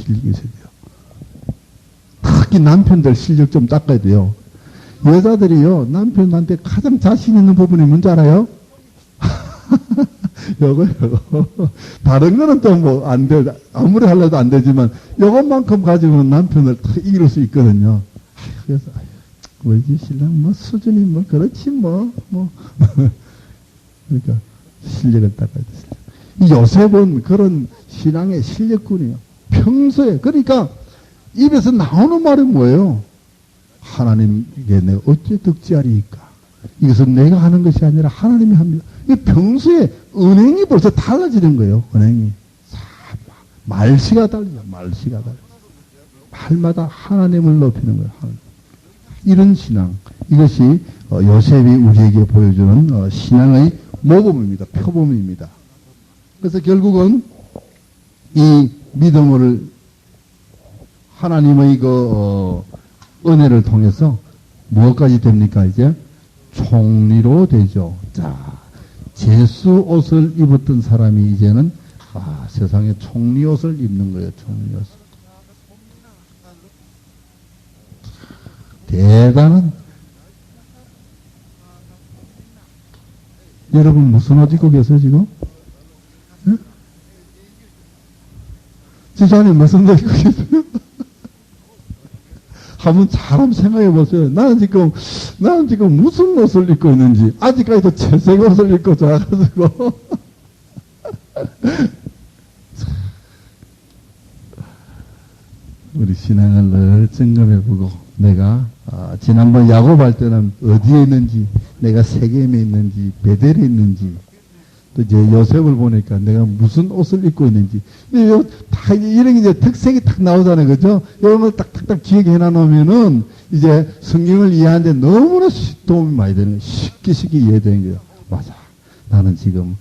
실력이 있어야 돼요. 특히 남편들 실력 좀 닦아야 돼요. 여자들이요, 남편한테 가장 자신 있는 부분이 뭔지 알아요? 요거. 다른 거는 또 뭐 안 돼. 아무리 하려도 안 되지만, 요것만큼 가지고는 남편을 다 이길 수 있거든요. 그래서, 뭐지, 신랑, 뭐, 수준이 뭐, 그렇지, 뭐. 그러니까, 실력을 닦아야 돼, 실력. 이 요셉은 그런 신앙의 실력꾼이에요. 평소에, 그러니까, 입에서 나오는 말이 뭐예요? 하나님께 내가 어찌 득지하리이까? 이것은 내가 하는 것이 아니라 하나님이 합니다. 이 평소에 은행이 벌써 달라지는 거예요. 은행이. 말씨가 달라요. 말씨가 달라요. 말마다 하나님을 높이는 거예요. 하나님. 이런 신앙. 이것이 요셉이 우리에게 보여주는 신앙의 모범입니다. 표범입니다. 그래서 결국은 이 믿음을 하나님의 은혜를 통해서 무엇까지 됩니까? 이제 총리로 되죠. 자, 제수 옷을 입었던 사람이 이제는 세상에 총리 옷을 입는 거예요. 총리 옷. 대단한. 여러분 무슨 옷 입고 계세요 지금? 응? 지사님 무슨 옷 입고 계세요? 한번 잘 생각해 보세요. 나는 지금 무슨 옷을 입고 있는지, 아직까지도 채색 옷을 입고 자가지고. 우리 신앙을 늘 점검해 보고, 내가, 지난번 야곱할 때는 어디에 있는지, 내가 세겜에 있는지, 베델에 있는지, 또 이제 요셉을 보니까 내가 무슨 옷을 입고 있는지, 다 이런 이제 특색이 딱 나오잖아요. 그죠? 이런 걸 딱딱딱 기억해 놔놓으면은 이제 성경을 이해하는데 너무나 도움이 많이 되는 거예요. 쉽게 이해되는 거예요. 맞아. 나는 지금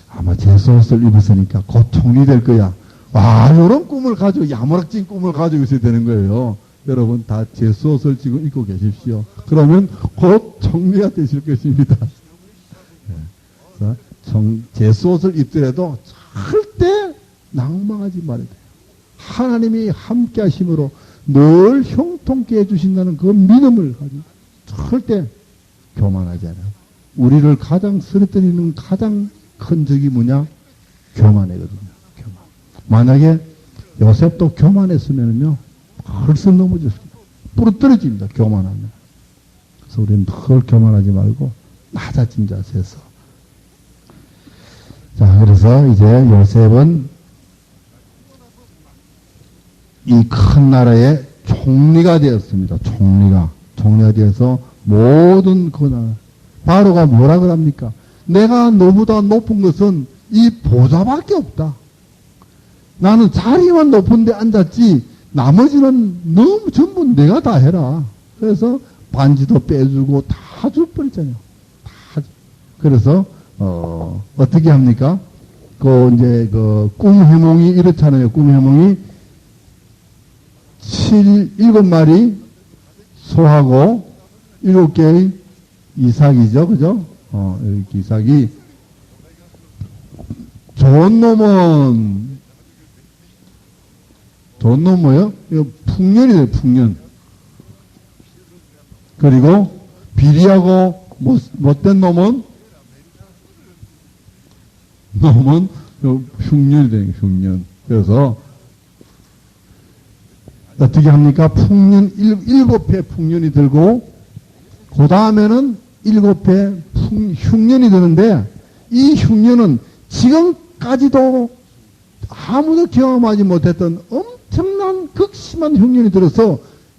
아마 제수 옷을 입었으니까 곧 총리 될 거야. 와, 이런 꿈을 가지고, 야무락진 꿈을 가지고 있어야 되는 거예요. 여러분 다 제수 옷을 지금 입고 계십시오. 그러면 곧 총리가 되실 것입니다. 그래서 제수 옷을 입더라도 절대 낭망하지 말아야 돼요. 하나님이 함께 하심으로 늘 형통케 해주신다는 그 믿음을 가지고 절대 교만하지 않아요. 우리를 가장 쓰러뜨리는 가장 큰 적이 뭐냐? 교만이거든요. 교만. 만약에 요셉도 교만했으면요, 벌써 넘어졌습니다. 부러뜨려집니다. 교만하면. 그래서 우리는 늘 교만하지 말고 낮아진 자세에서. 자, 그래서 이제 요셉은 이 큰 나라의 총리가 되었습니다. 총리가 되어서 모든 그 나라. 바로가 뭐라 그럽니까? 내가 너보다 높은 것은 이 보좌밖에 없다. 나는 자리만 높은 데 앉았지, 나머지는 너무 전부 내가 다 해라. 그래서 반지도 빼주고 다 줘버렸잖아요. 그래서, 어떻게 합니까? 이제, 꿈 해몽이 이렇잖아요. 꿈 해몽이 7마리 소하고 7개의 이삭이죠. 그죠? 이렇게 이삭이, 좋은 놈은 뭐요? 이거 풍년이 돼요, 풍년. 그리고 비리하고 못된 놈은 흉년이 되는 거예요, 흉년. 그래서 어떻게 합니까? 풍년, 7회 풍년이 들고, 그 다음에는 7회 흉년이 드는데, 이 흉년은 지금까지도 아무도 경험하지 못했던 엄청난 극심한 흉년이 들어서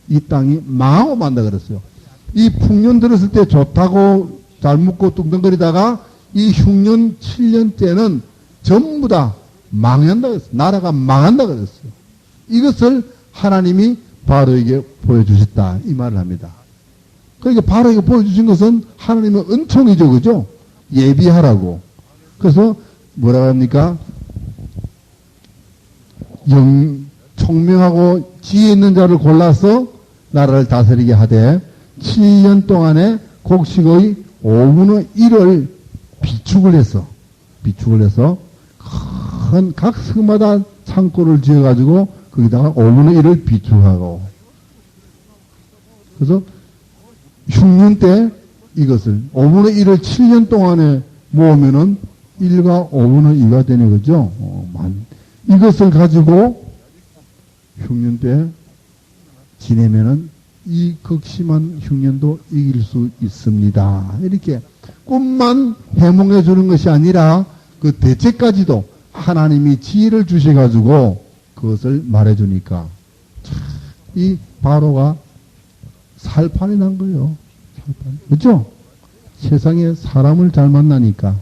이 땅이 망하고 만다 그랬어요. 이 풍년 들었을 때 좋다고 잘 묵고 뚱뚱거리다가 이 흉년 7년째는 전부 다 망한다 그랬어요. 나라가 망한다 그랬어요. 이것을 하나님이 바로에게 보여주셨다, 이 말을 합니다. 그러니까 바로에게 보여주신 것은 하나님의 은총이죠. 그죠? 예비하라고. 그래서 뭐라고 합니까? 총명하고 지혜 있는 자를 골라서 나라를 다스리게 하되 7년 동안에 곡식의 5분의 1을 비축을 해서 큰 각 성마다 창고를 지어가지고 거기다가 5분의 1을 비축하고. 그래서 흉년 때 이것을 5분의 1을 7년 동안에 모으면은 1과 5분의 2가 되는 거죠. 이것을 가지고 흉년 때 지내면은 이 극심한 흉년도 이길 수 있습니다. 이렇게 꿈만 해몽해 주는 것이 아니라 그 대책까지도 하나님이 지혜를 주셔가지고 그것을 말해주니까 이 바로가 살판이 난 거예요. 살판. 그렇죠? 세상에 사람을 잘 만나니까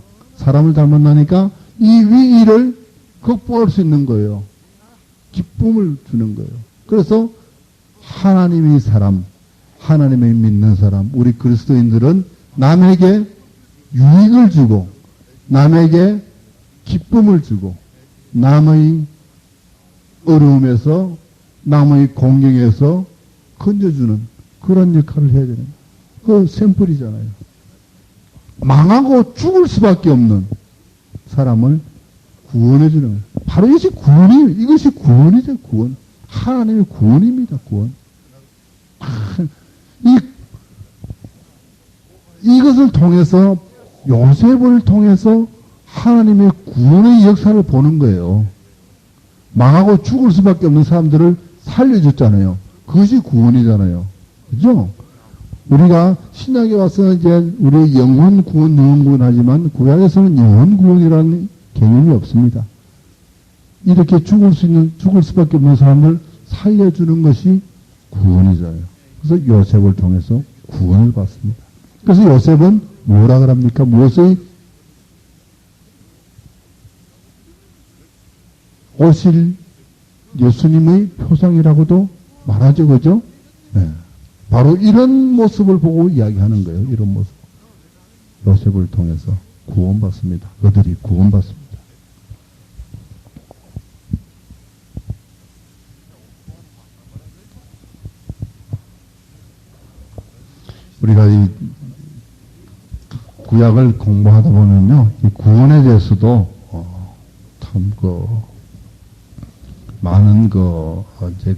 이 위기를 극복할 수 있는 거예요. 기쁨을 주는 거예요. 그래서 하나님의 사람, 하나님을 믿는 사람, 우리 그리스도인들은 남에게 유익을 주고 남에게 기쁨을 주고 남의 어려움에서 남의 공경에서 건져주는 그런 역할을 해야 되는 그 샘플이잖아요. 망하고 죽을 수밖에 없는 사람을 구원해 주는 거예요. 바로 이것이 구원이죠. 구원. 하나님의 구원입니다. 구원. 이것을 통해서 요셉을 통해서 하나님의 구원의 역사를 보는 거예요. 망하고 죽을 수밖에 없는 사람들을 살려줬잖아요. 그것이 구원이잖아요. 그죠? 우리가 신약에 와서 이제 우리 영혼 구원, 영혼 구원 하지만 구약에서는 영혼 구원이라는 개념이 없습니다. 이렇게 죽을 수밖에 없는 사람을 살려주는 것이 구원이잖아요. 그래서 요셉을 통해서 구원을 받습니다. 그래서 요셉은 뭐라 그럽니까? 무엇의 오실 예수님의 표상이라고도 말하죠. 그죠? 네. 바로 이런 모습을 보고 이야기하는 거예요. 이런 모습. 요셉을 통해서 구원받습니다. 그들이 구원받습니다. 우리가 이 구약을 공부하다 보면요, 이 구원에 대해서도 참 많은 이제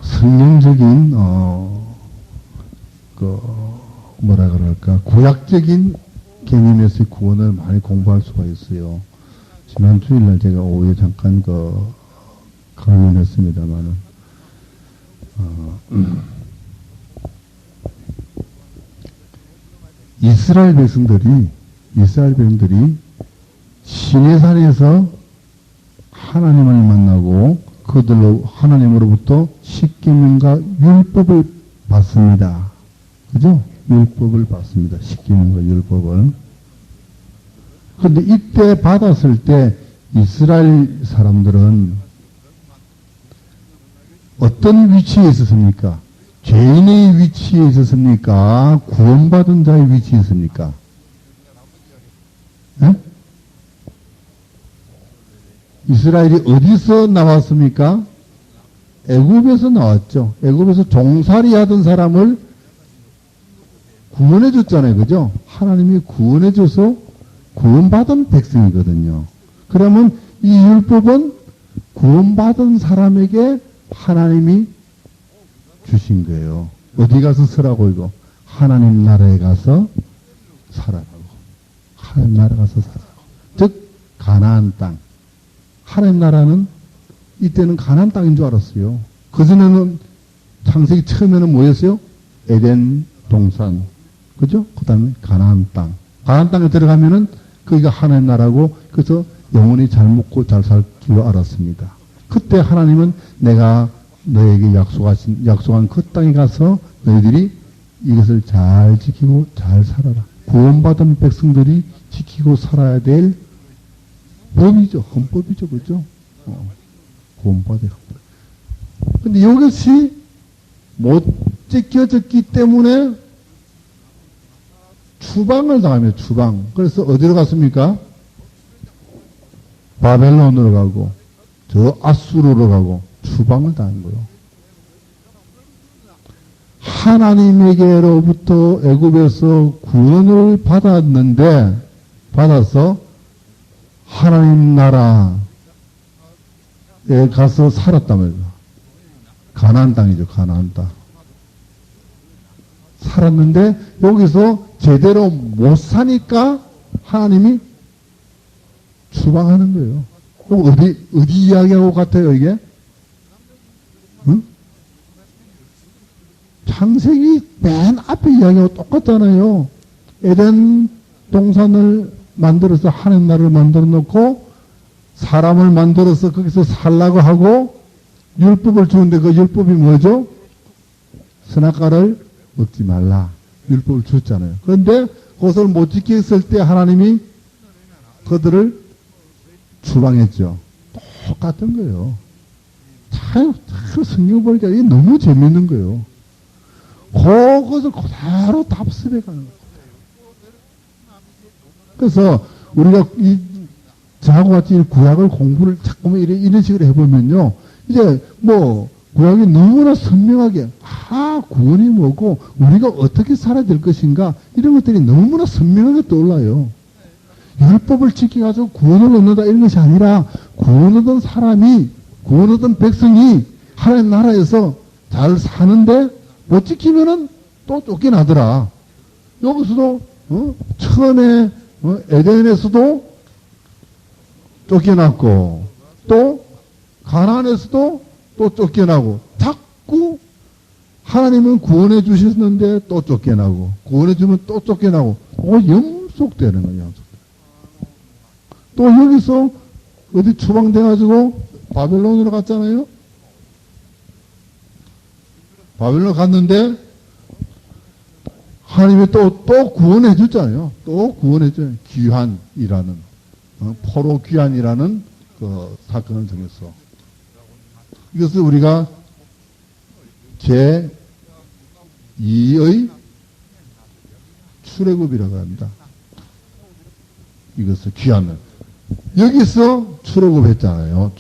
성경적인 뭐라 그럴까 구약적인 개념에서의 구원을 많이 공부할 수가 있어요. 지난 주일날 제가 오후에 잠깐 강연했습니다만은 이스라엘 백성들이 시내산에서 하나님을 만나고 그들로 하나님으로부터 십계명과 율법을 받습니다. 그죠? 율법을 받습니다. 십계명과 율법을. 그런데 이때 받았을 때 이스라엘 사람들은 어떤 위치에 있었습니까? 죄인의 위치에 있었습니까? 구원받은 자의 위치에 있습니까? 네? 이스라엘이 어디서 나왔습니까? 애굽에서 나왔죠. 애굽에서 종살이 하던 사람을 구원해 줬잖아요. 그죠? 하나님이 구원해 줘서 구원받은 백성이거든요. 그러면 이 율법은 구원받은 사람에게 하나님이 주신 거예요. 어디 가서 쓰라고 이거? 하나님 나라에 가서 살아라고. 하나님 나라에 가서 살아라고. 즉 가나안 땅. 하나님 나라는 이때는 가나안 땅인 줄 알았어요. 그전에는 창세기 처음에는 뭐였어요? 에덴 동산. 그죠? 그 다음에 가나안 땅. 가나안 땅에 들어가면은 거기가 하나님 나라고 그래서 영원히 잘 먹고 잘 살 줄로 알았습니다. 그때 하나님은 내가 너에게 약속한 그 땅에 가서 너희들이 이것을 잘 지키고 잘 살아라. 구원받은 백성들이 지키고 살아야 될 법이죠. 헌법이죠. 그죠? 구원받은 헌법. 근데 이것이 못 지켜졌기 때문에 추방을 당하며 추방. 그래서 어디로 갔습니까? 바벨론으로 가고 저 아수르로 가고 추방을 당한 거예요. 하나님에게로부터 애굽에서 구원을 받아서 하나님 나라에 가서 살았단 말이에요. 가나안 땅이죠, 가나안 땅. 살았는데 여기서 제대로 못 사니까 하나님이 추방하는 거예요. 어디 이야기하고 같아요, 이게? 응? 창세기 맨 앞에 이야기하고 똑같잖아요. 에덴 동산을 만들어서 하늘 나라를 만들어 놓고 사람을 만들어서 거기서 살라고 하고 율법을 주는데 그 율법이 뭐죠? 선악과를 먹지 말라. 율법을 줬잖아요. 그런데 그것을 못 지켰을 때 하나님이 그들을 추방했죠. 똑같은 거예요. 참 성경 보니까 이게 너무 재밌는 거예요. 그것을 그대로 답습해 가는 거예요. 그래서 우리가 저하고 같이 구약을 공부를 자꾸만 이런 식으로 해보면요. 이제 구약이 너무나 선명하게 구원이 뭐고 우리가 어떻게 살아야 될 것인가 이런 것들이 너무나 선명하게 떠올라요. 율법을 지켜가지고 구원을 얻는다 이런 것이 아니라 구원 얻은 사람이 구원 얻은 백성이 하나님 나라에서 잘 사는데 못 지키면은 또 쫓겨나더라. 여기서도 처음에 에덴에서도 쫓겨났고 또 가나안에서도 또 쫓겨나고 자꾸 하나님은 구원해 주셨는데 또 쫓겨나고 구원해 주면 또 쫓겨나고 연속되는 거예요. 연속. 또 여기서 어디 추방돼 가지고 바벨론으로 갔잖아요. 바벨론 갔는데 하나님이 또 구원해 줬잖아요. 또 구원해 줘요. 귀환이라는 포로 귀환이라는 그 사건을 통해서 이것을 우리가 제2의 출애굽이라고 합니다. 이것을 귀환을 여기서 출애굽했잖아요.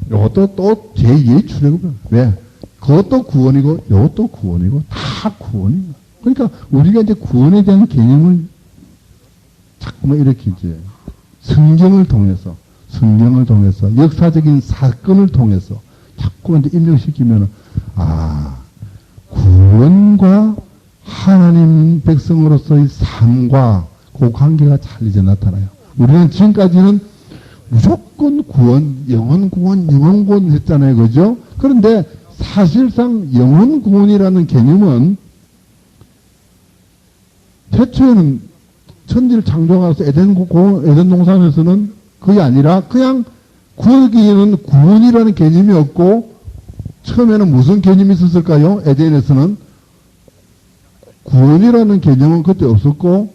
이것도 또 제2의 출애굽이에요. 왜? 그것도 구원이고 이것도 구원이고 다 구원이에요. 그러니까 우리가 이제 구원에 대한 개념을 자꾸만 이렇게 이제 성경을 통해서 역사적인 사건을 통해서 자꾸 이제 입력시키면 구원과 하나님 백성으로서의 삶과 그 관계가 잘 이제 나타나요. 우리는 지금까지는 무조건 구원, 영혼 구원 했잖아요. 그죠? 그런데 사실상 영혼 구원이라는 개념은 태초에는 천지를 창조하면서 에덴 동산에서는 그게 아니라 그냥 거기에는 구원이라는 개념이 없고 처음에는 무슨 개념이 있었을까요? 에덴에서는 구원이라는 개념은 그때 없었고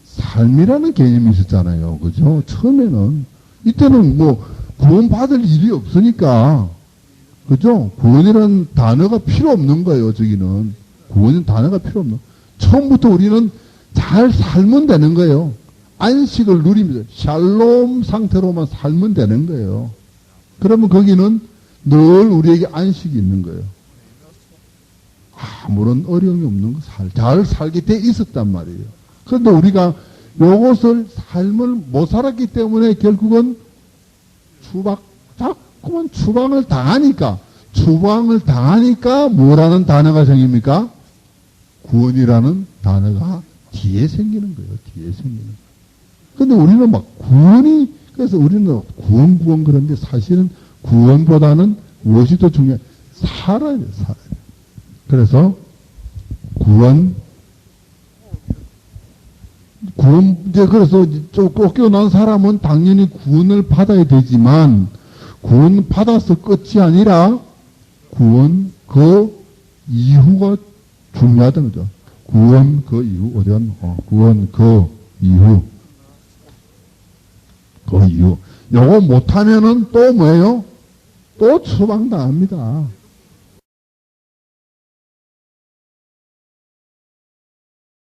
삶이라는 개념이 있었잖아요. 그죠? 처음에는 이때는 구원받을 일이 없으니까 그죠? 구원이라는 단어가 필요 없는 거예요. 저기는 구원은 단어가 필요 없는 처음부터 우리는 잘 살면 되는 거예요. 안식을 누리면서 샬롬 상태로만 살면 되는 거예요. 그러면 거기는 늘 우리에게 안식이 있는 거예요. 아무런 어려움이 없는 거 잘 살게 돼 있었단 말이에요. 그런데 우리가 요것을 삶을 못 살았기 때문에 결국은 자꾸만 추방을 당하니까 뭐라는 단어가 생깁니까? 구원이라는 단어가 뒤에 생기는 거예요. 뒤에 생기는 거예요. 근데 우리는 그래서 우리는 구원 그런데 사실은 구원보다는 무엇이 더 중요해? 살아야 돼, 살아야 돼. 그래서 그래서 쫓겨난 사람은 당연히 구원을 받아야 되지만, 구원 받아서 끝이 아니라, 구원 그 이후가 중요하다는 거죠. 구원 그 이후, 어디 갔노? 구원 그 이후. 요거 못하면은 또 뭐예요? 또 처방당합니다.